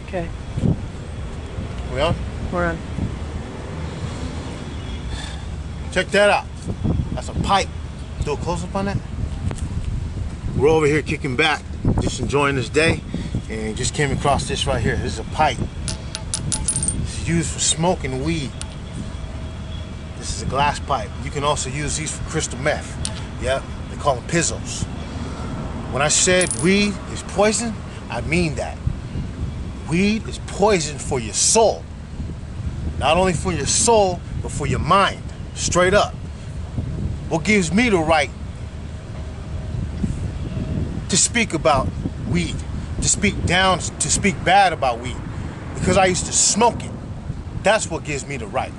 Okay. We on? We're on. Check that out. That's a pipe. Do a close-up on that. We're over here kicking back, just enjoying this day, and just came across this right here. This is a pipe. It's used for smoking weed. This is a glass pipe. You can also use these for crystal meth. Yeah, they call them pizzos. When I said weed is poison, I mean that. Weed is poison for your soul. Not only for your soul, but for your mind. Straight up. What gives me the right to speak about weed, to speak down, to speak bad about weed? Because I used to smoke it. That's what gives me the right.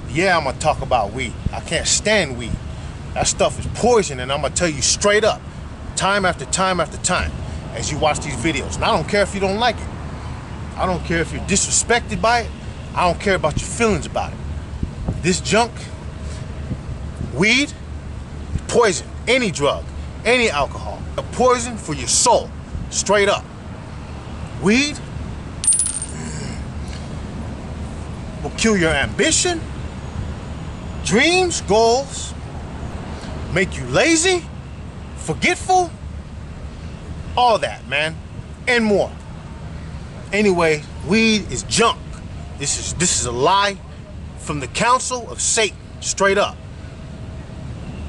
Yeah, I'm gonna talk about weed. I can't stand weed. That stuff is poison, and I'm gonna tell you straight up, time after time after time, as you watch these videos. And I don't care if you don't like it. I don't care if you're disrespected by it. I don't care about your feelings about it. This junk, weed, poison, any drug, any alcohol, a poison for your soul, straight up. Weed will kill your ambition, dreams, goals, make you lazy, forgetful, all that, man, and more. Anyway, weed is junk. This is a lie from the council of Satan, straight up.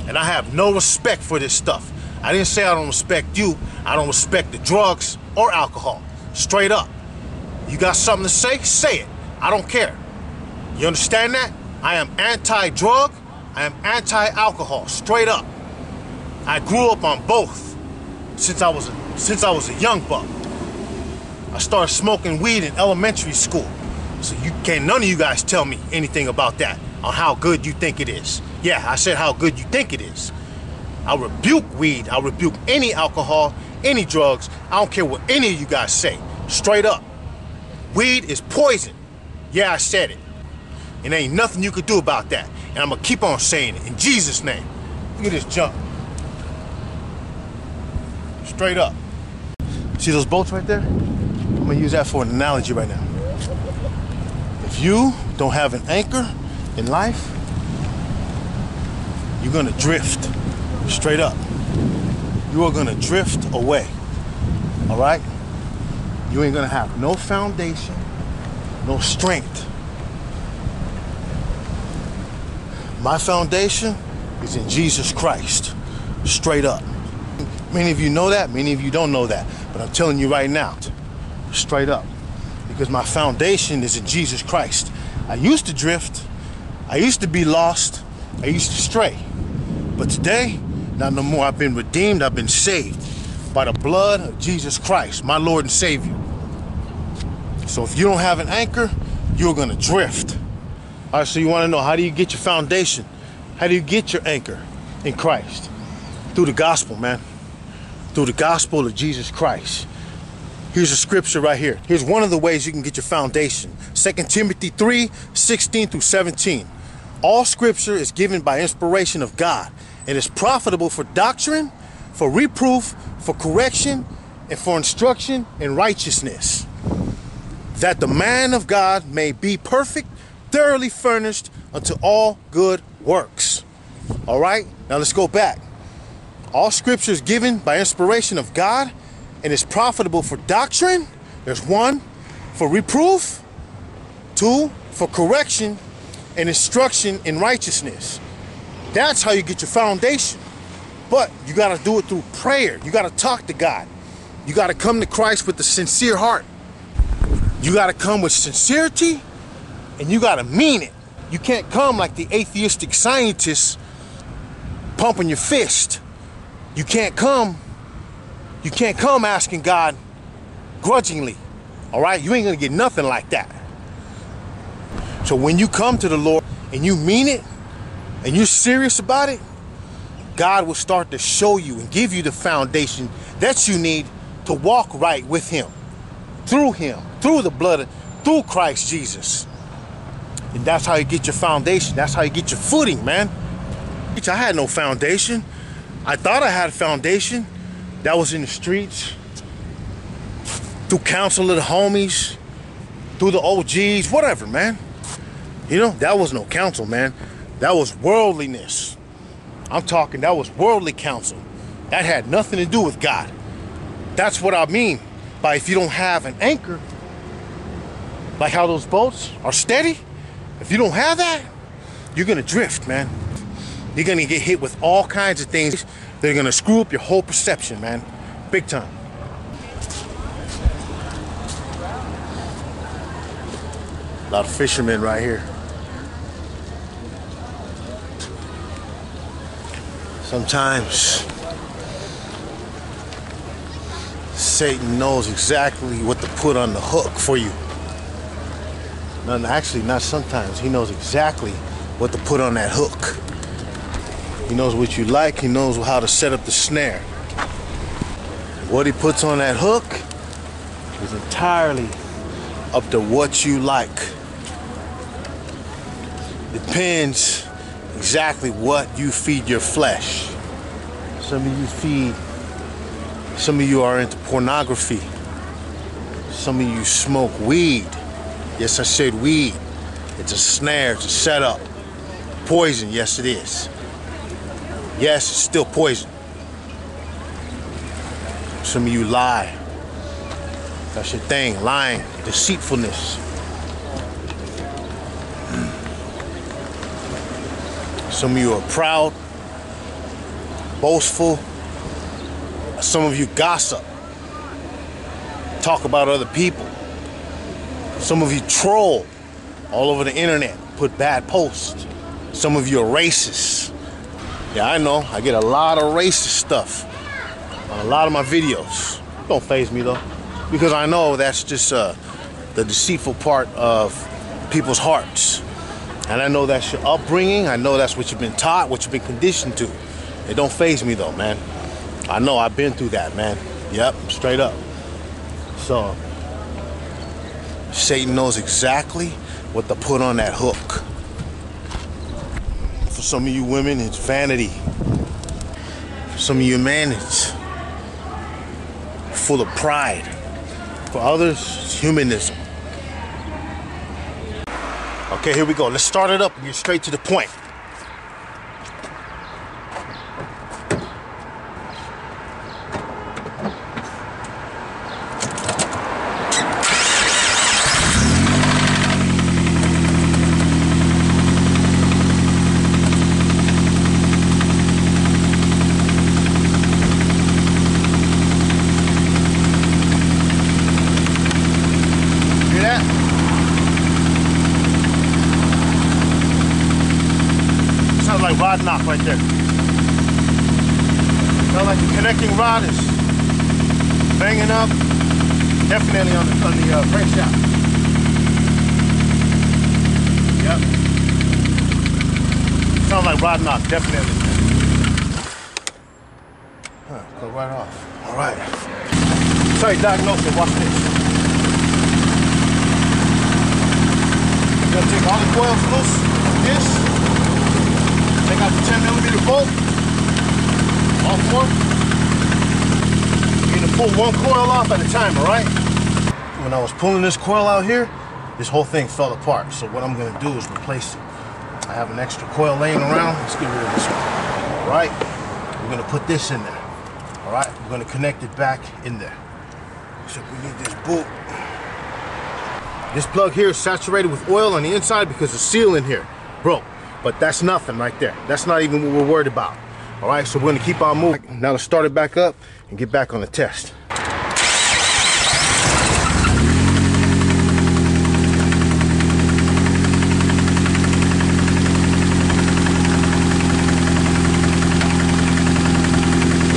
And I have no respect for this stuff. I didn't say I don't respect you. I don't respect the drugs or alcohol, straight up. You got something to say? Say it. I don't care. You understand that? I am anti-drug. I am anti-alcohol, straight up. I grew up on both since I was a young buck. I started smoking weed in elementary school. So none of you guys tell me anything about that, on how good you think it is. Yeah, I said how good you think it is. I rebuke weed. I rebuke any alcohol, any drugs. I don't care what any of you guys say. Straight up. Weed is poison. Yeah, I said it. And there ain't nothing you could do about that. And I'm gonna keep on saying it in Jesus' name. Look at this junk. Straight up. See those bolts right there? I'm gonna use that for an analogy right now. If you don't have an anchor in life, you're gonna drift. Straight up. You are gonna drift away. All right? You ain't gonna have no foundation, no strength. My foundation is in Jesus Christ. Straight up. Many of you know that, many of you don't know that. But I'm telling you right now, straight up. Because my foundation is in Jesus Christ. I used to drift. I used to be lost. I used to stray. But today, not no more. I've been redeemed. I've been saved by the blood of Jesus Christ, my Lord and Savior. So if you don't have an anchor, you're going to drift. All right, so you want to know, how do you get your foundation? How do you get your anchor in Christ? Through the gospel, man. Through the gospel of Jesus Christ. Here's a scripture right here. Here's one of the ways you can get your foundation. 2 Timothy 3:16-17. All scripture is given by inspiration of God and is profitable for doctrine, for reproof, for correction, and for instruction in righteousness, that the man of God may be perfect, thoroughly furnished unto all good works. All right, now let's go back. All scripture is given by inspiration of God and is profitable for doctrine. There's 1, for reproof, 2, for correction and instruction in righteousness. That's how you get your foundation. But you got to do it through prayer. You got to talk to God. You got to come to Christ with a sincere heart. You got to come with sincerity, and you got to mean it. You can't come like the atheistic scientists pumping your fist. You can't come asking God grudgingly. All right? You ain't going to get nothing like that. So when you come to the Lord and you mean it and you're serious about it, God will start to show you and give you the foundation that you need to walk right with Him, through the blood, through Christ Jesus. And that's how you get your foundation. That's how you get your footing, man. I had no foundation. I thought I had a foundation. That was in the streets. through counsel of the homies, through the OGs, whatever, man. You know, that was no counsel, man. That was worldliness. I'm talking, that was worldly counsel. That had nothing to do with God. That's what I mean by if you don't have an anchor, like how those boats are steady, if you don't have that, you're gonna drift, man. You're gonna get hit with all kinds of things that are gonna screw up your whole perception, man. Big time. A lot of fishermen right here. Sometimes Satan knows exactly what to put on the hook for you. No, actually, not sometimes. He knows exactly what to put on that hook. He knows what you like. He knows how to set up the snare. What he puts on that hook is entirely up to what you like. Depends exactly what you feed your flesh. Some of you are into pornography. Some of you smoke weed. Yes, I said weed. It's a snare, it's a setup. Poison, yes it is. Yes, it's still poison. Some of you lie. That's your thing, lying, deceitfulness. Some of you are proud, boastful. Some of you gossip, talk about other people. Some of you troll all over the internet, put bad posts. Some of you are racist. Yeah, I know, I get a lot of racist stuff on a lot of my videos. Don't faze me though, because I know that's just the deceitful part of people's hearts. And I know that's your upbringing. I know that's what you've been taught, what you've been conditioned to. It don't faze me though, man. I know I've been through that, man. Yep, straight up. So, Satan knows exactly what to put on that hook. For some of you women, it's vanity. For some of you men, it's full of pride. For others, it's humanism. Okay, here we go. Let's start it up and get straight to the point. Like rod knock right there. Sounds like the connecting rod is banging up. Definitely on the brake shaft. Yep. Sounds like rod knock, definitely. Huh, go right off. All right. Sorry, Diagnose it. Watch this. Gonna take all the coils loose. This. Take out the 10mm bolt, all four. You're gonna pull one coil off at a time, all right? When I was pulling this coil out here, this whole thing fell apart. So what I'm gonna do is replace it. I have an extra coil laying around. Let's get rid of this one, all right? We're gonna put this in there, all right? We're gonna connect it back in there. Except we need this bolt. This plug here is saturated with oil on the inside because the seal in here broke. But that's nothing right there. That's not even what we're worried about. All right, so we're gonna keep on moving. Now let's start it back up and get back on the test.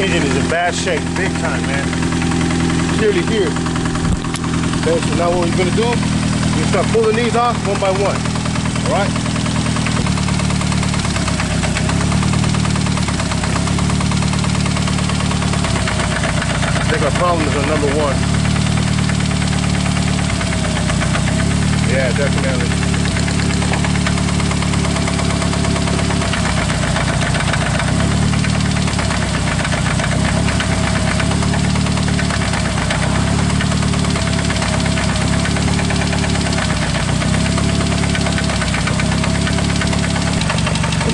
Engine is in bad shape, big time, man. Clearly here. Okay, so now what we're gonna do, we're gonna start pulling these off one by one. All right? I think our problem is on number one. Yeah, definitely.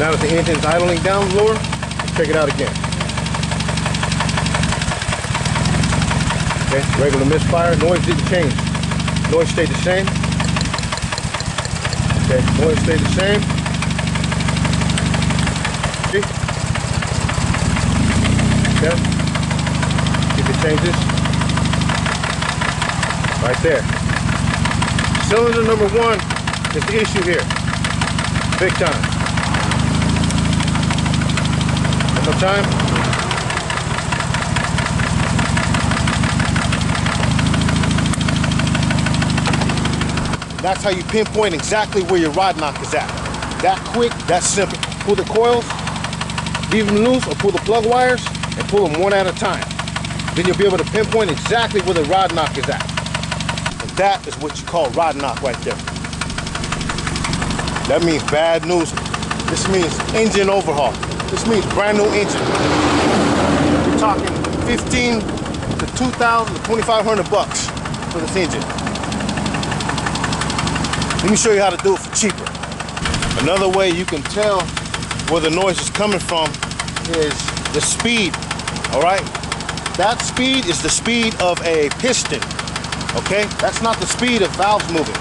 Now that the engine's idling down lower, check it out again. Okay, regular misfire, noise didn't change. Noise stayed the same. Okay, noise stayed the same. Okay. Okay. You can change this. Right there. Cylinder number 1 is the issue here. Big time. One more time. That's how you pinpoint exactly where your rod knock is at. That quick, that simple. Pull the coils, leave them loose, or pull the plug wires and pull them one at a time. Then you'll be able to pinpoint exactly where the rod knock is at. And that is what you call rod knock right there. That means bad news. This means engine overhaul. This means brand new engine. You're talking 15 to 2,000 to 2,500 bucks for this engine. Let me show you how to do it for cheaper. Another way you can tell where the noise is coming from is the speed, all right? That speed is the speed of a piston, okay? That's not the speed of valves moving.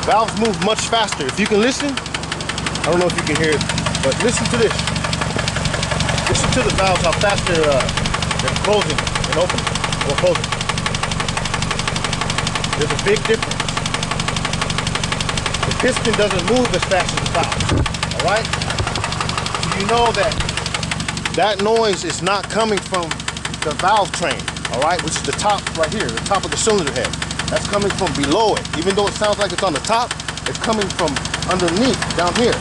Valves move much faster. If you can listen, I don't know if you can hear it, but listen to this. Listen to the valves, how fast they're closing and opening, or closing. There's a big difference. The piston doesn't move as fast as the valve, all right? So you know that that noise is not coming from the valve train, all right, which is the top right here, the top of the cylinder head. That's coming from below it. Even though it sounds like it's on the top, it's coming from underneath, down here.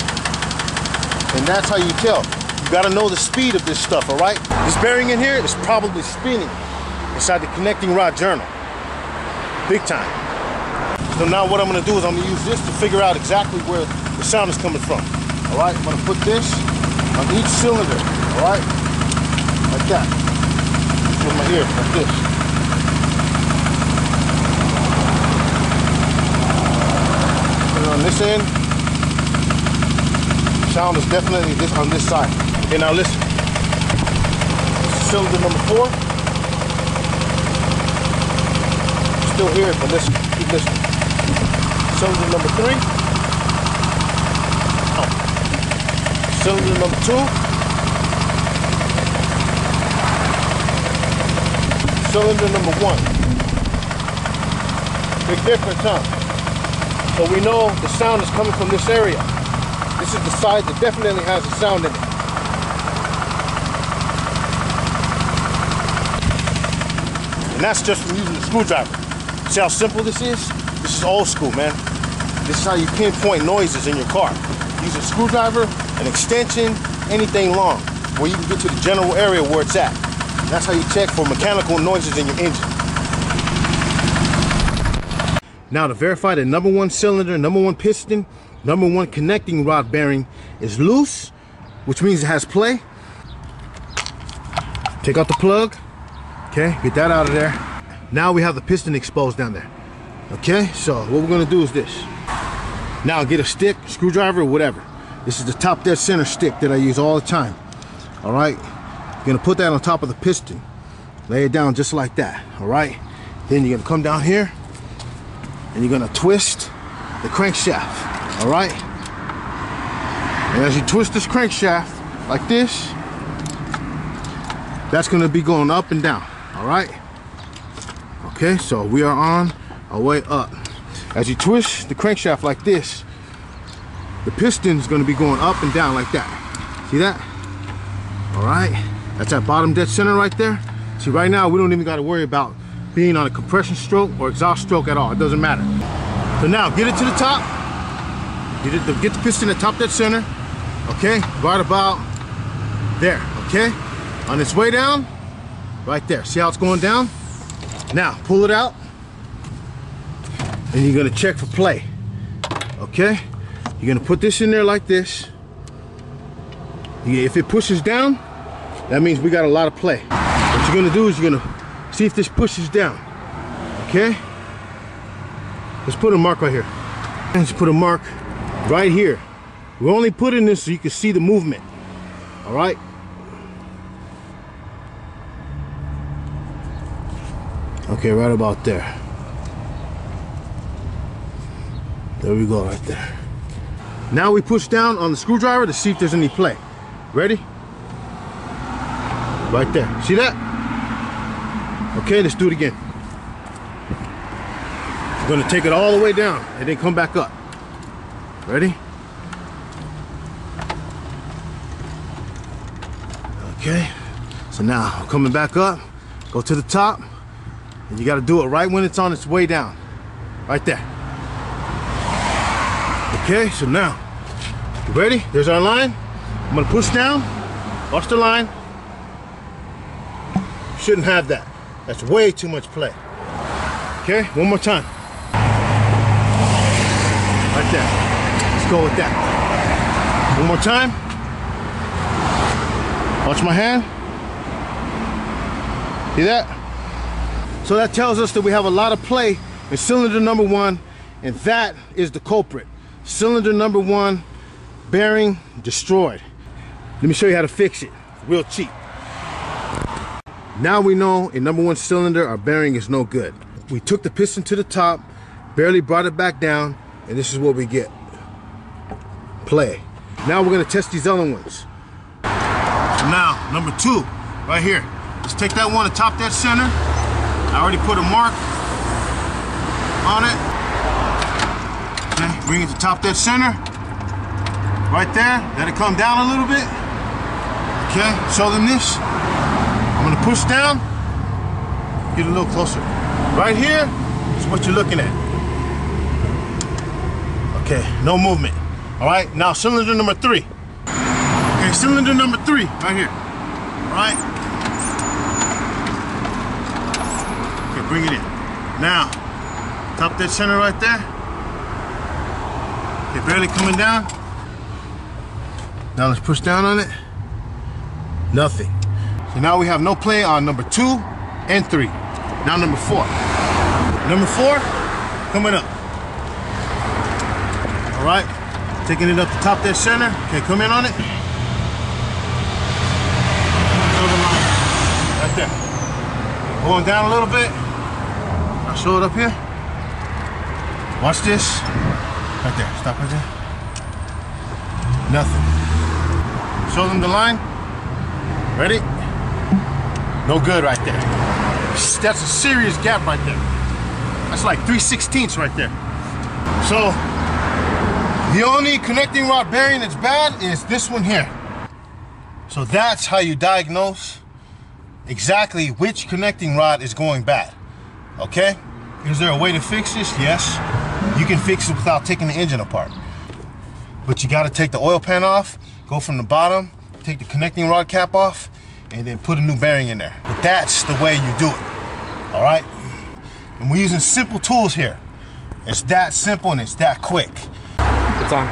And that's how you tell. You gotta know the speed of this stuff, all right? This bearing in here is probably spinning inside the connecting rod journal. Big time. So now what I'm gonna do is I'm gonna use this to figure out exactly where the sound is coming from. All right, I'm gonna put this on each cylinder, all right? Like that. With my ear, like this. Put it on this end. Sound is definitely this on this side. Okay, now listen. This is cylinder number 4. Still hear it, but listen. Keep listening. Cylinder number 3. Oh. Cylinder number 2. Cylinder number 1. Big difference, huh? So we know the sound is coming from this area. This is the side that definitely has a sound in it. And that's just from using the screwdriver. See how simple this is? This is old school, man. This is how you pinpoint noises in your car. Use a screwdriver, an extension, anything long, where you can get to the general area where it's at. That's how you check for mechanical noises in your engine. Now to verify the number 1 cylinder, number 1 piston, number 1 connecting rod bearing is loose, which means it has play. Take out the plug. Okay, get that out of there. Now we have the piston exposed down there. Okay, so what we're gonna do is this. Now get a stick, screwdriver, whatever. This is the top dead center stick that I use all the time. All right, you're gonna put that on top of the piston. Lay it down just like that, all right? Then you're gonna come down here and you're gonna twist the crankshaft, all right? And as you twist this crankshaft like this, that's gonna be going up and down, all right? Okay, so we are on our way up. As you twist the crankshaft like this, the piston is gonna be going up and down like that. See that? All right, that's that bottom dead center right there. See, right now, we don't even gotta worry about being on a compression stroke or exhaust stroke at all. It doesn't matter. So now, get it to the top. Get the piston at top dead center. Okay, right about there, okay? On its way down, right there. See how it's going down? Now, pull it out. And you're gonna check for play, okay? You're gonna put this in there like this. If it pushes down, that means we got a lot of play. What you're gonna do is you're gonna see if this pushes down, okay? Let's put a mark right here. Let's put a mark right here, We're only putting this so you can see the movement. All right. Okay, right about there. There we go, right there. Now we push down on the screwdriver to see if there's any play. Ready? Right there. See that? Okay, let's do it again. We're gonna take it all the way down and then come back up. Ready? Okay. So now I'm coming back up. Go to the top. And you gotta do it right when it's on its way down. Right there. Okay, so now, you ready? There's our line. I'm gonna push down. Watch the line. Shouldn't have that. That's way too much play. Okay, one more time. Right there. Let's go with that. One more time. Watch my hand. See that? So that tells us that we have a lot of play in cylinder number 1, and that is the culprit. Cylinder number 1, bearing destroyed. Let me show you how to fix it. Real cheap. Now we know in number 1 cylinder, our bearing is no good. We took the piston to the top, barely brought it back down, and this is what we get. Play. Now we're gonna test these other ones. So now, number 2, right here. Let's take that one atop that center. I already put a mark on it. Okay, bring it to top that center. Right there, let it come down a little bit. Okay, show them this. I'm gonna push down, get a little closer. Right here is what you're looking at. Okay, no movement. All right, now cylinder number 3. Okay, cylinder number 3, right here. All right. Okay, bring it in. Now, top that center right there. Okay, barely coming down. Now let's push down on it. Nothing. So now we have no play on number 2 and 3. Now number 4. Number 4, coming up. All right, taking it up to top that center. Okay, come in on it. Right there. Going down a little bit. I'll show it up here. Watch this. Right there, stop right there. Nothing. Show them the line. Ready? No good right there. That's a serious gap right there. That's like 3/16 right there. So, the only connecting rod bearing that's bad is this one here. So that's how you diagnose exactly which connecting rod is going bad. Okay? Is there a way to fix this? Yes. You can fix it without taking the engine apart. But you gotta take the oil pan off, go from the bottom, take the connecting rod cap off, and then put a new bearing in there. But that's the way you do it. All right? And we're using simple tools here. It's that simple and it's that quick. It's on.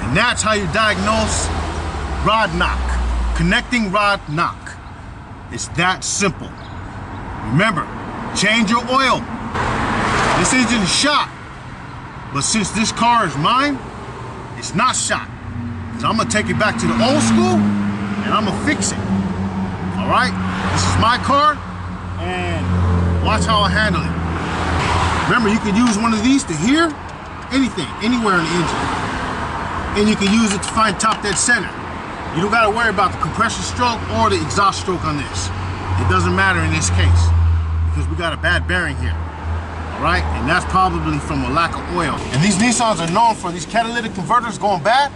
And that's how you diagnose rod knock. Connecting rod knock. It's that simple. Remember, change your oil. This engine is shot. But since this car is mine, it's not shot. So I'm gonna take it back to the old school and I'm gonna fix it. All right? This is my car and watch how I handle it. Remember, you can use one of these to hear anything, anywhere in the engine. And you can use it to find top dead center. You don't gotta worry about the compression stroke or the exhaust stroke on this. It doesn't matter in this case because we got a bad bearing here. All right? And that's probably from a lack of oil. And these Nissans are known for these catalytic converters going bad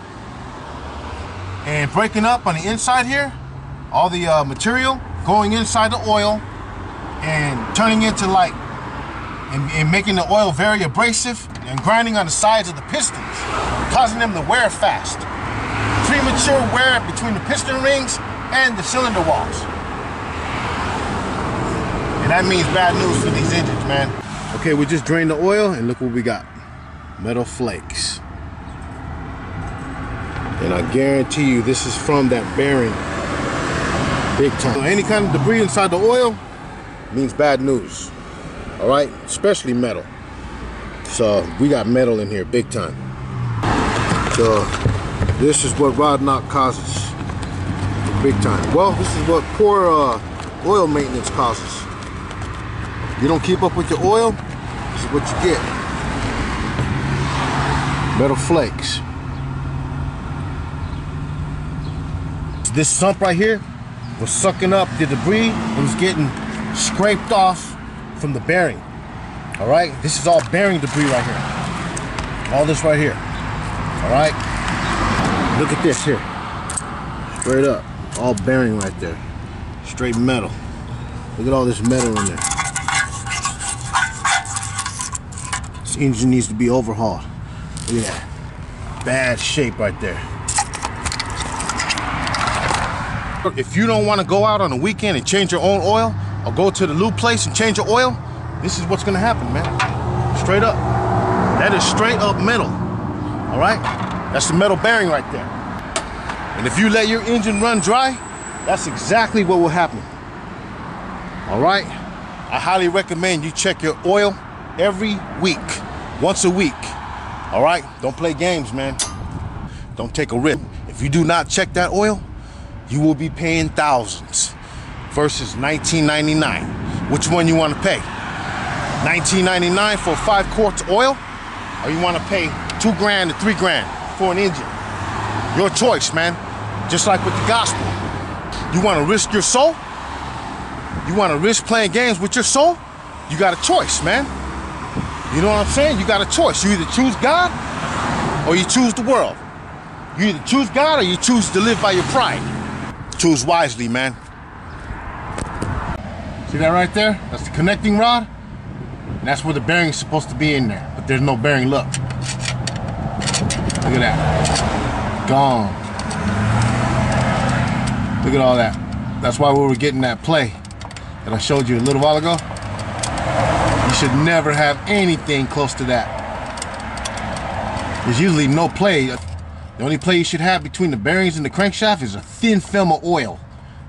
and breaking up on the inside here. All the material going inside the oil and turning into like, and making the oil very abrasive and grinding on the sides of the pistons, causing them to wear fast. Premature wear between the piston rings and the cylinder walls. And that means bad news for these engines, man. Okay, we just drained the oil and look what we got. Metal flakes. And I guarantee you this is from that bearing. Big time. So any kind of debris inside the oil means bad news. All right, especially metal. So we got metal in here big time. So this is what rod knock causes, big time. Well, this is what poor oil maintenance causes. You don't keep up with your oil, this is what you get. Metal flakes. This sump right here was sucking up the debris and was getting scraped off from the bearing. All right, this is all bearing debris right here. All this right here. All right, look at this here. Straight up, all bearing right there. Straight metal. Look at all this metal in there. This engine needs to be overhauled. Look at that. Bad shape right there. If you don't want to go out on a weekend and change your own oil, or go to the lube place and change your oil, this is what's gonna happen, man. Straight up. That is straight up metal. All right? That's the metal bearing right there. And if you let your engine run dry, that's exactly what will happen. All right? I highly recommend you check your oil every week, once a week. All right? Don't play games, man. Don't take a risk. If you do not check that oil, you will be paying thousands versus $19.99. Which one you want to pay? $19.99 for 5 quarts oil, or you want to pay $2 grand to $3 grand for an engine? Your choice, man. Just like with the gospel. You want to risk your soul? You want to risk playing games with your soul? You got a choice, man. You know what I'm saying? You got a choice. You either choose God or you choose the world. You either choose God or you choose to live by your pride. Choose wisely, man. See that right there? That's the connecting rod. And that's where the bearing is supposed to be in there. But there's no bearing, look. Look at that. Gone. Look at all that. That's why we were getting that play that I showed you a little while ago. You should never have anything close to that. There's usually no play. The only play you should have between the bearings and the crankshaft is a thin film of oil.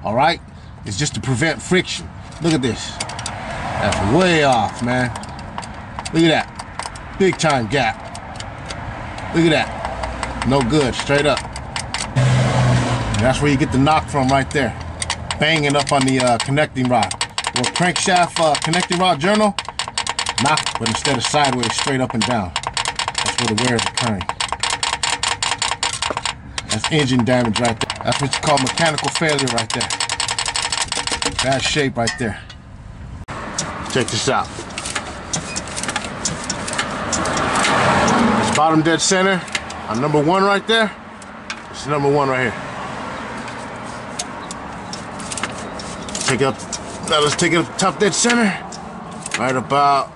All right? It's just to prevent friction. Look at this. That's way off, man. Look at that. Big time gap. Look at that. No good, straight up. And that's where you get the knock from right there. Banging up on the connecting rod. Or crankshaft connecting rod journal, knock, but instead of sideways, straight up and down. That's where the wear is occurring. That's engine damage right there. That's what you call mechanical failure right there. Bad shape right there. Check this out. This bottom dead center on number 1 right there. It's number 1 right here. Take up, now let's take it up top dead center. Right about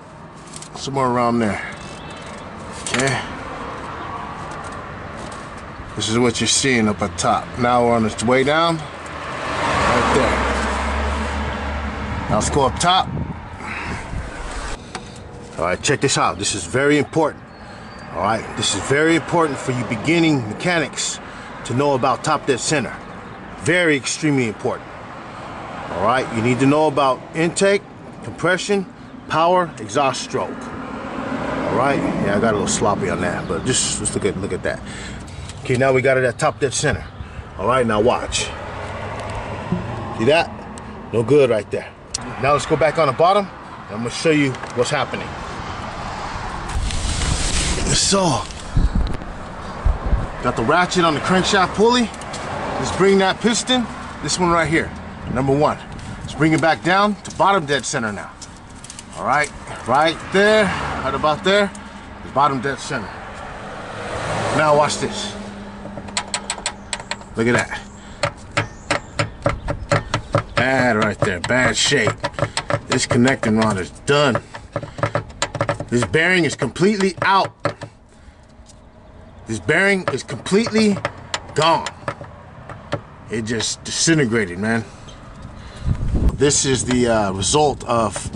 somewhere around there. Okay. This is what you're seeing up at top. Now we're on its way down. Right there. Now let's go up top. All right, check this out. This is very important. All right, this is very important for you beginning mechanics to know about top dead center. Very extremely important. All right, you need to know about intake, compression, power, exhaust stroke. All right, yeah, I got a little sloppy on that, but just look at that. Okay, now we got it at top dead center. All right, now watch. See that? No good right there. Now let's go back on the bottom. I'm gonna show you what's happening. So, got the ratchet on the crankshaft pulley. Let's bring that piston, this one right here, number 1. Let's bring it back down to bottom dead center now. All right, right there, right about there, is bottom dead center. Now watch this. Look at that. Bad right there, bad shape. This connecting rod is done. This bearing is completely out. This bearing is completely gone. It just disintegrated, man. This is the result of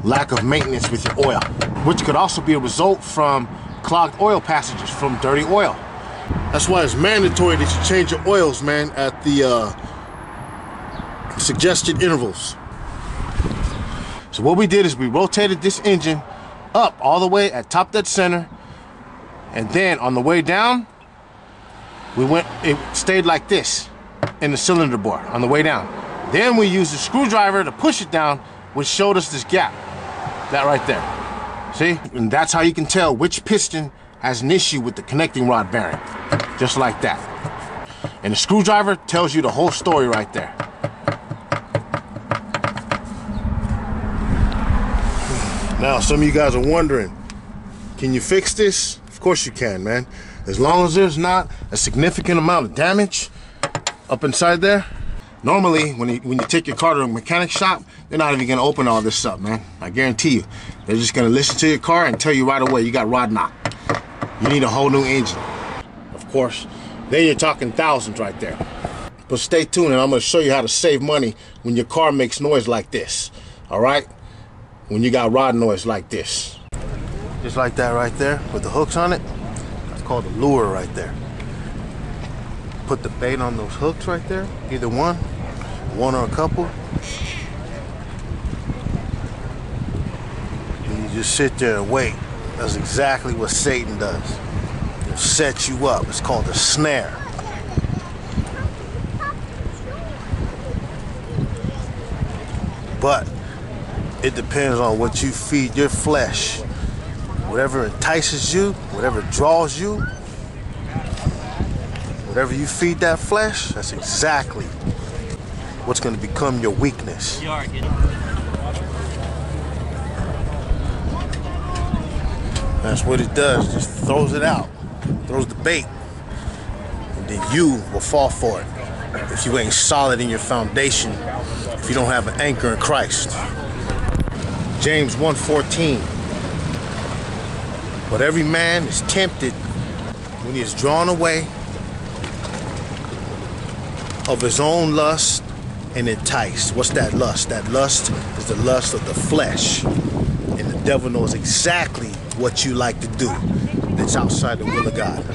lack of maintenance with your oil, which could also be a result from clogged oil passages from dirty oil. That's why it's mandatory that you change your oils, man, at the suggested intervals. So what we did is we rotated this engine up all the way at top dead center, and then on the way down, it stayed like this in the cylinder bore on the way down. Then we used the screwdriver to push it down, which showed us this gap. That right there. See? And that's how you can tell which piston has an issue with the connecting rod bearing. Just like that. And the screwdriver tells you the whole story right there. Now, some of you guys are wondering, can you fix this? Of course you can, man. As long as there's not a significant amount of damage up inside there. Normally, when you take your car to a mechanic shop, they're not even gonna open all this up, man. I guarantee you. They're just gonna listen to your car and tell you right away, you got rod knock. You need a whole new engine. Of course, then you're talking thousands right there. But stay tuned and I'm gonna show you how to save money when your car makes noise like this, all right? When you got rod noise like this. Just like that right there with the hooks on it. That's called a lure right there. Put the bait on those hooks right there, either one or a couple. And you just sit there and wait. That's exactly what Satan does. He'll set you up. It's called a snare. But it depends on what you feed your flesh. Whatever entices you, whatever draws you, whatever you feed that flesh, that's exactly what's going to become your weakness. That's what it does. Just throws it out, throws the bait, and then you will fall for it if you ain't solid in your foundation, if you don't have an anchor in Christ. James 1:14. But every man is tempted when he is drawn away of his own lust and enticed. What's that lust? That lust is the lust of the flesh. And the devil knows exactly what you like to do that's outside the will of God.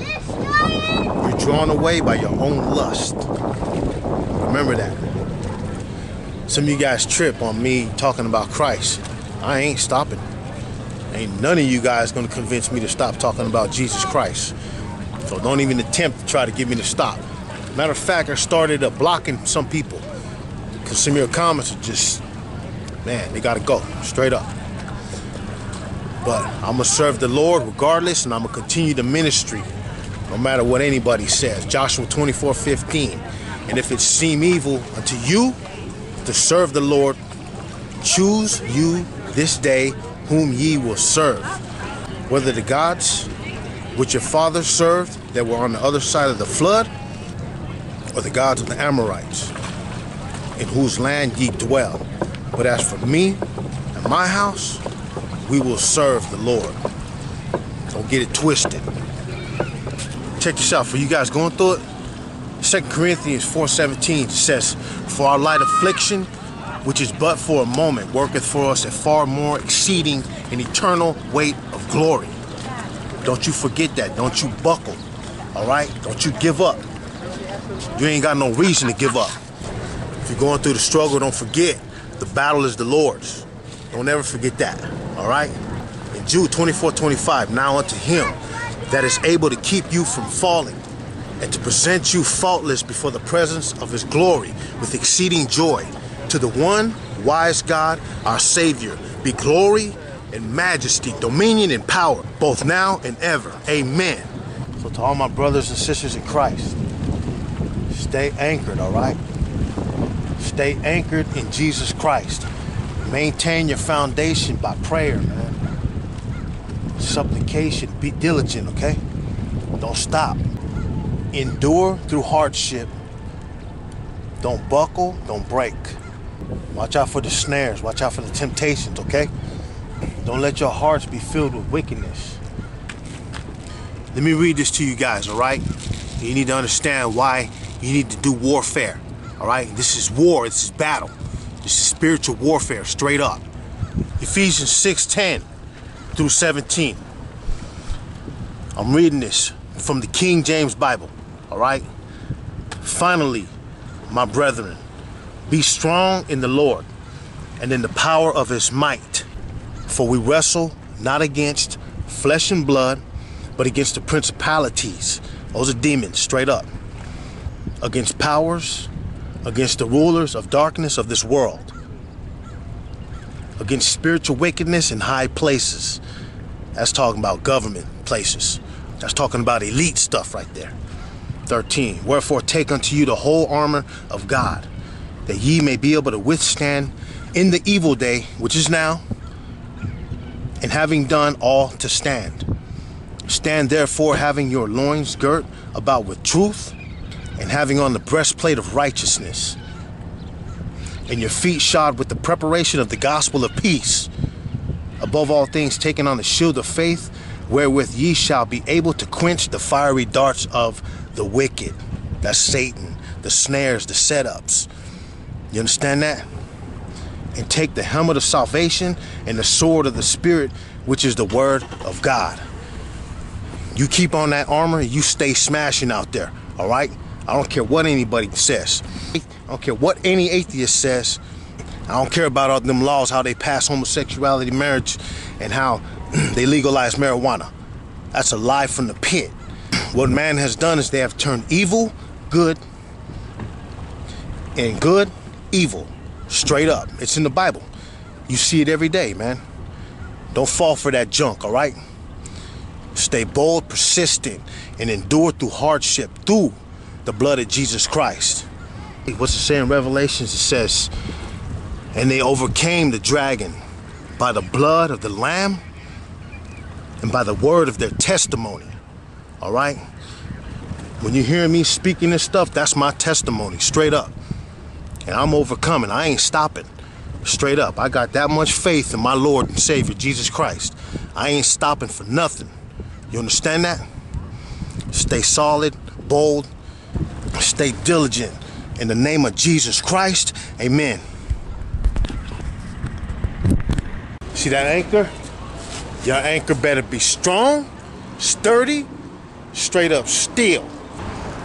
You're drawn away by your own lust. Remember that. Some of you guys trip on me talking about Christ. I ain't stopping. Ain't none of you guys gonna convince me to stop talking about Jesus Christ. So don't even attempt to try to get me to stop. Matter of fact, I started blocking some people because some of your comments are just, man, they gotta go straight up. But I'm gonna serve the Lord regardless, and I'm gonna continue the ministry no matter what anybody says. Joshua 24:15. And if it seem evil unto you to serve the Lord, choose you this day whom ye will serve, whether the gods which your fathers served that were on the other side of the flood, or the gods of the Amorites, in whose land ye dwell. But as for me and my house, we will serve the Lord. Don't get it twisted. Check this out, for you guys going through it. 2 Corinthians 4:17 says, for our light affliction, which is but for a moment, worketh for us a far more exceeding and eternal weight of glory. Don't you forget that. Don't you buckle. All right? Don't you give up. You ain't got no reason to give up. If you're going through the struggle, don't forget, the battle is the Lord's. Don't ever forget that. All right? In Jude 24:25, now unto him that is able to keep you from falling and to present you faultless before the presence of his glory with exceeding joy. To the one wise God, our Savior, be glory and majesty, dominion and power, both now and ever. Amen. So to all my brothers and sisters in Christ, stay anchored, all right? Stay anchored in Jesus Christ. Maintain your foundation by prayer, man. Supplication, be diligent, okay? Don't stop. Endure through hardship. Don't buckle, don't break. Watch out for the snares. Watch out for the temptations, okay? Don't let your hearts be filled with wickedness. Let me read this to you guys, all right? You need to understand why you need to do warfare, all right? This is war. This is battle. This is spiritual warfare, straight up. Ephesians 6:10 through 17. I'm reading this from the King James Bible, all right? Finally, my brethren, be strong in the Lord and in the power of his might. For we wrestle not against flesh and blood, but against the principalities, Those are demons, straight up. Against powers, against the rulers of darkness of this world, against spiritual wickedness in high places. That's talking about government places. That's talking about elite stuff right there. 13, wherefore take unto you the whole armor of God, that ye may be able to withstand in the evil day, which is now, and having done all to stand. Stand therefore, having your loins girt about with truth, and having on the breastplate of righteousness, and your feet shod with the preparation of the gospel of peace. Above all things, taking on the shield of faith, wherewith ye shall be able to quench the fiery darts of the wicked. That's Satan, the snares, the setups. You understand that? And take the helmet of salvation and the sword of the Spirit, which is the word of God. You keep on that armor, you stay smashing out there, all right? I don't care what anybody says. I don't care what any atheist says. I don't care about all them laws, how they pass homosexuality marriage and how they legalize marijuana. That's a lie from the pit. What man has done is they have turned evil, good, and good, evil. Straight up. It's in the Bible. You see it every day, man. Don't fall for that junk, all right? Stay bold, persistent, and endure through hardship, through the blood of Jesus Christ. What's it say in Revelations? It says, and they overcame the dragon by the blood of the Lamb and by the word of their testimony. All right? When you hear me speaking this stuff, that's my testimony, straight up. And I'm overcoming. I ain't stopping. Straight up. I got that much faith in my Lord and Savior, Jesus Christ. I ain't stopping for nothing. You understand that? Stay solid, bold, stay diligent. In the name of Jesus Christ, amen. See that anchor? Your anchor better be strong, sturdy, straight up steel.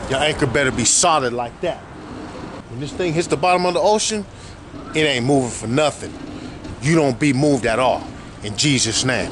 Your anchor better be solid like that. When this thing hits the bottom of the ocean, it ain't moving for nothing. You don't be moved at all. In Jesus' name.